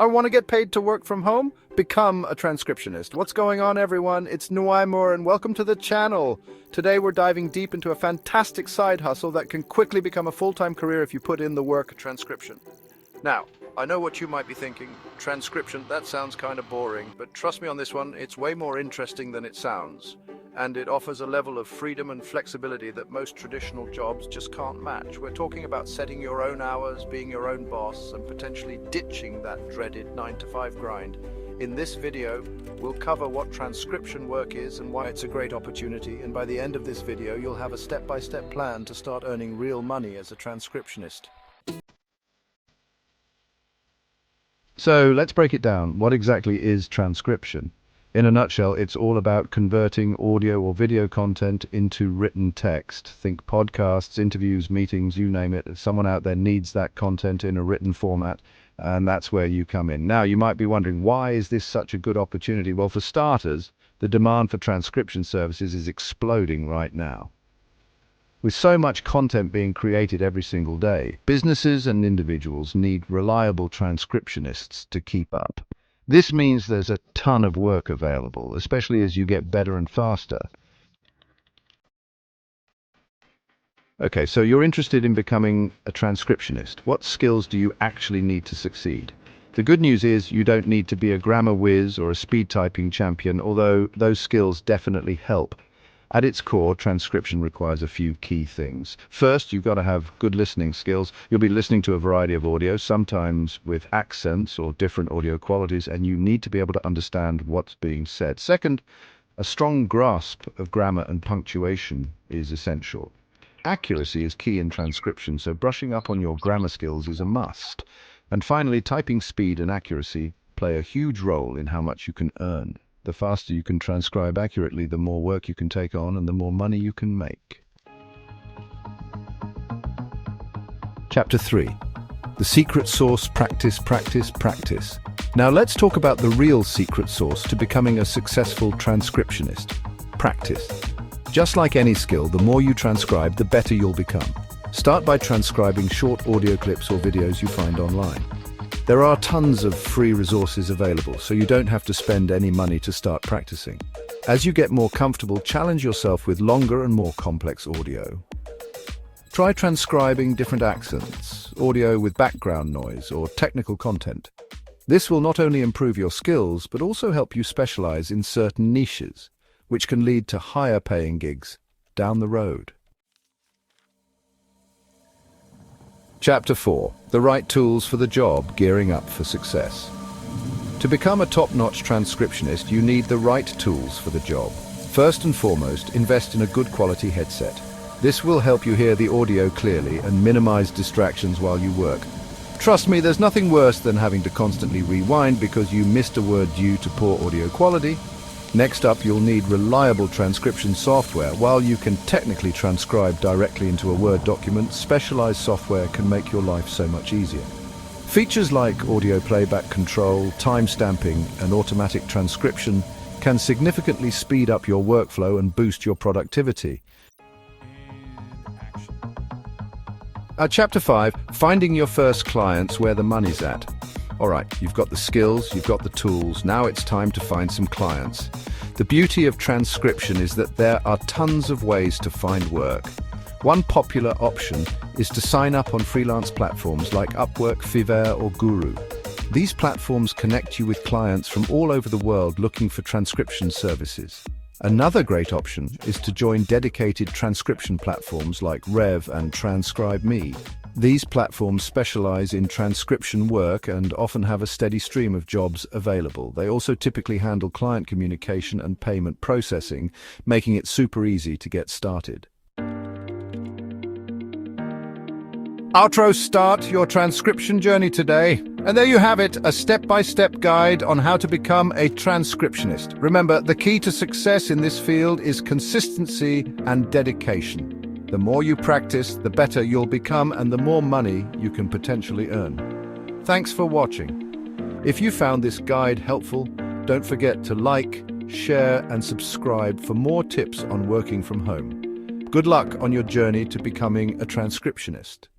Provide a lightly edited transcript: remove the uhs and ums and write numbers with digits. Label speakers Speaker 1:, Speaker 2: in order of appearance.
Speaker 1: I want to get paid to work from home? Become a transcriptionist. What's going on, everyone? It's Nuaimur, and welcome to the channel. Today we're diving deep into a fantastic side hustle that can quickly become a full-time career if you put in the work of transcription. Now, I know what you might be thinking. Transcription, that sounds kind of boring, but trust me on this one, it's way more interesting than it sounds. And it offers a level of freedom and flexibility that most traditional jobs just can't match. We're talking about setting your own hours, being your own boss, and potentially ditching that dreaded 9-to-5 grind. In this video, we'll cover what transcription work is and why it's a great opportunity, and by the end of this video, you'll have a step-by-step plan to start earning real money as a transcriptionist.
Speaker 2: So let's break it down. What exactly is transcription? In a nutshell, it's all about converting audio or video content into written text. Think podcasts, interviews, meetings, you name it. Someone out there needs that content in a written format, and that's where you come in. Now, you might be wondering, why is this such a good opportunity? Well, for starters, the demand for transcription services is exploding right now. With so much content being created every single day, businesses and individuals need reliable transcriptionists to keep up. This means there's a ton of work available, especially as you get better and faster. Okay, so you're interested in becoming a transcriptionist. What skills do you actually need to succeed? The good news is you don't need to be a grammar whiz or a speed typing champion, although those skills definitely help. At its core, transcription requires a few key things. First, you've got to have good listening skills. You'll be listening to a variety of audio, sometimes with accents or different audio qualities, and you need to be able to understand what's being said. Second, a strong grasp of grammar and punctuation is essential. Accuracy is key in transcription, so brushing up on your grammar skills is a must. And finally, typing speed and accuracy play a huge role in how much you can earn. The faster you can transcribe accurately, the more work you can take on and the more money you can make. Chapter 3. The secret sauce: practice, practice, practice. Now let's talk about the real secret sauce to becoming a successful transcriptionist. Practice. Just like any skill, the more you transcribe, the better you'll become. Start by transcribing short audio clips or videos you find online. There are tons of free resources available, so you don't have to spend any money to start practicing. As you get more comfortable, challenge yourself with longer and more complex audio. Try transcribing different accents, audio with background noise, or technical content. This will not only improve your skills, but also help you specialize in certain niches, which can lead to higher paying gigs down the road. Chapter 4. The right tools for the job: gearing up for success. To become a top-notch transcriptionist, you need the right tools for the job. First and foremost, invest in a good quality headset. This will help you hear the audio clearly and minimize distractions while you work. Trust me, there's nothing worse than having to constantly rewind because you missed a word due to poor audio quality. Next up, you'll need reliable transcription software. While you can technically transcribe directly into a Word document, specialized software can make your life so much easier. Features like audio playback control, time-stamping, and automatic transcription can significantly speed up your workflow and boost your productivity. Chapter 5. Finding your first clients: where the money's at. Alright, you've got the skills, you've got the tools, now it's time to find some clients. The beauty of transcription is that there are tons of ways to find work. One popular option is to sign up on freelance platforms like Upwork, Fiverr, or Guru. These platforms connect you with clients from all over the world looking for transcription services. Another great option is to join dedicated transcription platforms like Rev and TranscribeMe. These platforms specialize in transcription work and often have a steady stream of jobs available. They also typically handle client communication and payment processing, making it super easy to get started. Outro: start your transcription journey today. And there you have it, a step-by-step guide on how to become a transcriptionist. Remember, the key to success in this field is consistency and dedication. The more you practice, the better you'll become and the more money you can potentially earn. Thanks for watching. If you found this guide helpful, don't forget to like, share, and subscribe for more tips on working from home. Good luck on your journey to becoming a transcriptionist.